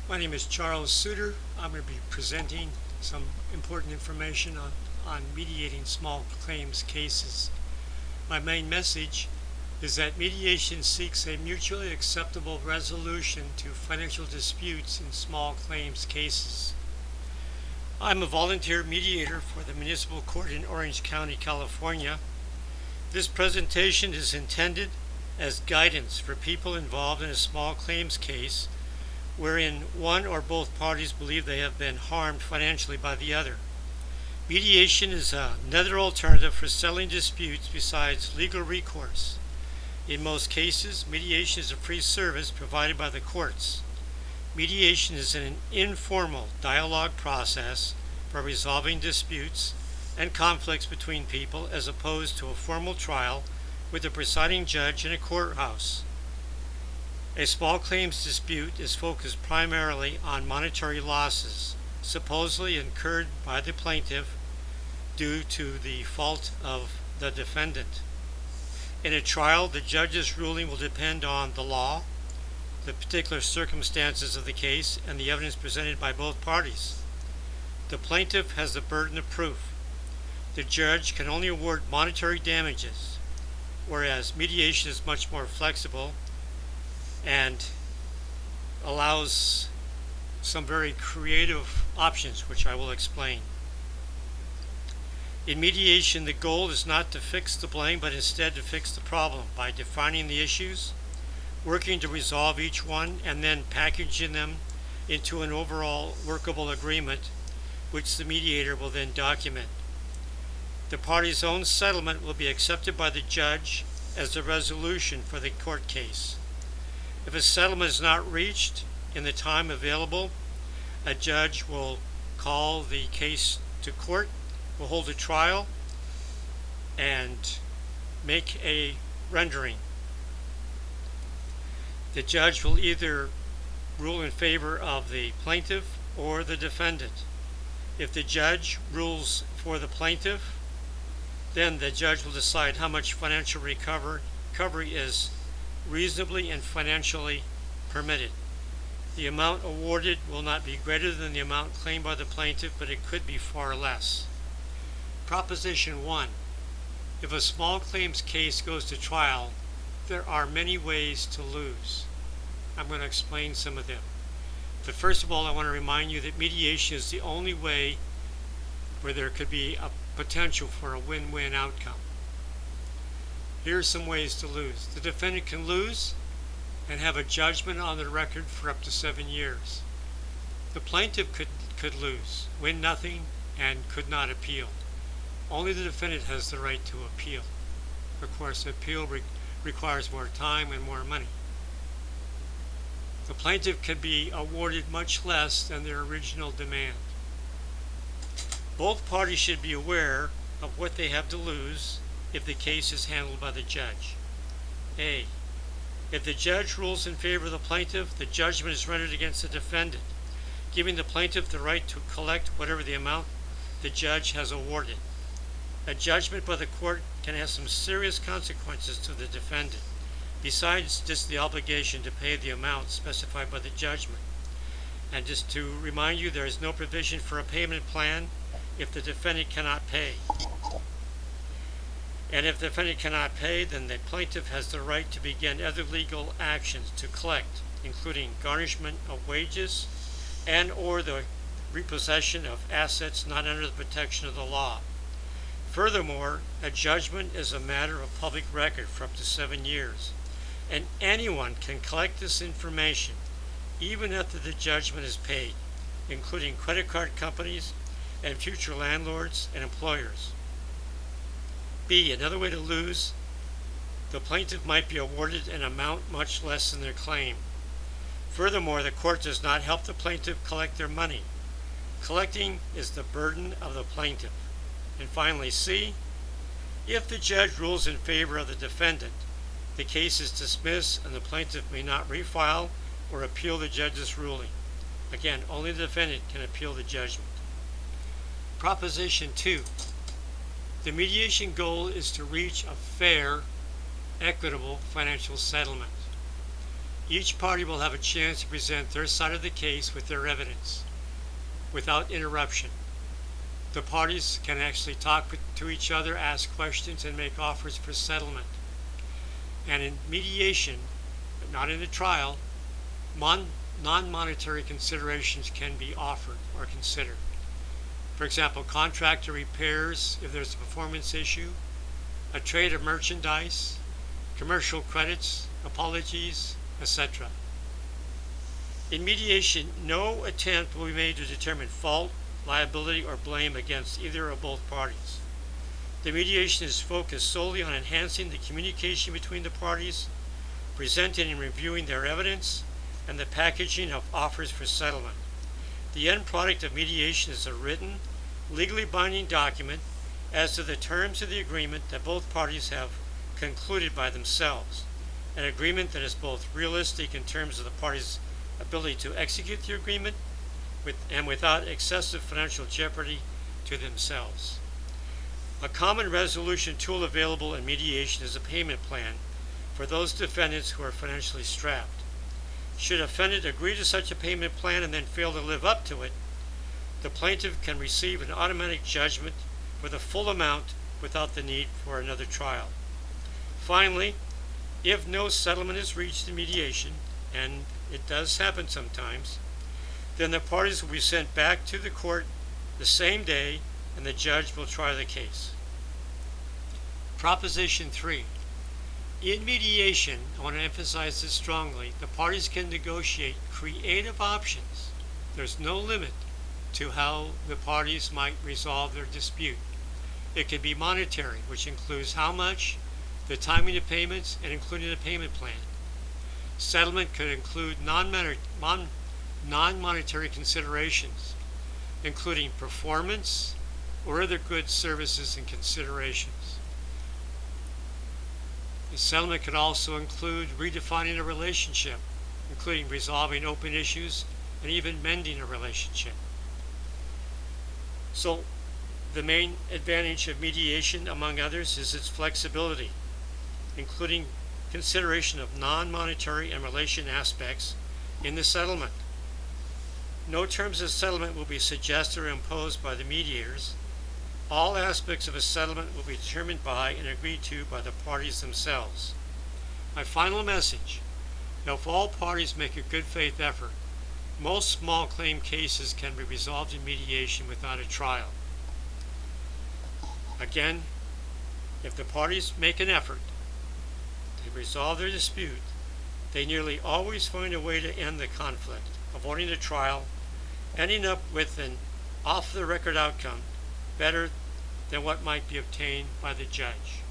My name is Charles Suter. I'm going to be presenting some important information on mediating small claims cases. My main message is that mediation seeks a mutually acceptable resolution to financial disputes in small claims cases. I'm a volunteer mediator for the Municipal Court in Orange County, California. This presentation is intended as guidance for people involved in a small claims case wherein one or both parties believe they have been harmed financially by the other. Mediation is another alternative for settling disputes besides legal recourse. In most cases, mediation is a free service provided by the courts. Mediation is an informal dialogue process for resolving disputes and conflicts between people as opposed to a formal trial with a presiding judge in a courthouse. A small claims dispute is focused primarily on monetary losses, supposedly incurred by the plaintiff due to the fault of the defendant. In a trial, the judge's ruling will depend on the law, the particular circumstances of the case, and the evidence presented by both parties. The plaintiff has the burden of proof. The judge can only award monetary damages, whereas mediation is much more flexible and allows some very creative options, which I will explain. In mediation, the goal is not to fix the blame, but instead to fix the problem by defining the issues, working to resolve each one, and then packaging them into an overall workable agreement, which the mediator will then document. The parties' own settlement will be accepted by the judge as the resolution for the court case. If a settlement is not reached in the time available, a judge will call the case to court, will hold a trial, and make a rendering. The judge will either rule in favor of the plaintiff or the defendant. If the judge rules for the plaintiff, then the judge will decide how much financial recovery is reasonably and financially permitted. The amount awarded will not be greater than the amount claimed by the plaintiff, but it could be far less. Proposition 1. If a small claims case goes to trial, there are many ways to lose. I'm going to explain some of them. But first of all, I want to remind you that mediation is the only way where there could be a potential for a win-win outcome. Here are some ways to lose. The defendant can lose and have a judgment on the record for up to 7 years. The plaintiff could lose, win nothing, and could not appeal. Only the defendant has the right to appeal. Of course, appeal requires more time and more money. The plaintiff can be awarded much less than their original demand. Both parties should be aware of what they have to lose if the case is handled by the judge. A. If the judge rules in favor of the plaintiff, the judgment is rendered against the defendant, giving the plaintiff the right to collect whatever the amount the judge has awarded. A judgment by the court can have some serious consequences to the defendant, besides just the obligation to pay the amount specified by the judgment. And just to remind you, there is no provision for a payment plan if the defendant cannot pay. And if the defendant cannot pay, then the plaintiff has the right to begin other legal actions to collect, including garnishment of wages and or the repossession of assets not under the protection of the law. Furthermore, a judgment is a matter of public record for up to 7 years, and anyone can collect this information even after the judgment is paid, including credit card companies and future landlords and employers. B. Another way to lose, the plaintiff might be awarded an amount much less than their claim. Furthermore, the court does not help the plaintiff collect their money. Collecting is the burden of the plaintiff. And finally, C. If the judge rules in favor of the defendant, the case is dismissed and the plaintiff may not refile or appeal the judge's ruling. Again, only the defendant can appeal the judgment. Proposition 2. The mediation goal is to reach a fair, equitable financial settlement. Each party will have a chance to present their side of the case with their evidence without interruption. The parties can actually talk to each other, ask questions, and make offers for settlement. And in mediation, but not in a trial, non-monetary considerations can be offered or considered. For example, contractor repairs if there's a performance issue, a trade of merchandise, commercial credits, apologies, etc. In mediation, no attempt will be made to determine fault, liability, or blame against either or both parties. The mediation is focused solely on enhancing the communication between the parties, presenting and reviewing their evidence, and the packaging of offers for settlement. The end product of mediation is a written, legally binding document as to the terms of the agreement that both parties have concluded by themselves, an agreement that is both realistic in terms of the parties' ability to execute the agreement and without excessive financial jeopardy to themselves. A common resolution tool available in mediation is a payment plan for those defendants who are financially strapped. Should a defendant agree to such a payment plan and then fail to live up to it, the plaintiff can receive an automatic judgment for the full amount without the need for another trial. Finally, if no settlement is reached in mediation, and it does happen sometimes, then the parties will be sent back to the court the same day and the judge will try the case. Proposition 3. In mediation, I want to emphasize this strongly, the parties can negotiate creative options. There's no limit to how the parties might resolve their dispute. It can be monetary, which includes how much, the timing of payments, and including a payment plan. Settlement could include non-monetary considerations, including performance or other goods, services, and considerations. The settlement could also include redefining a relationship, including resolving open issues and even mending a relationship. So, the main advantage of mediation, among others, is its flexibility, including consideration of non-monetary and relation aspects in the settlement. No terms of settlement will be suggested or imposed by the mediators. All aspects of a settlement will be determined by and agreed to by the parties themselves. My final message: if all parties make a good faith effort, most small claim cases can be resolved in mediation without a trial. Again, if the parties make an effort to resolve their dispute, they nearly always find a way to end the conflict, avoiding a trial, ending up with an off-the-record outcome better than what might be obtained by the judge.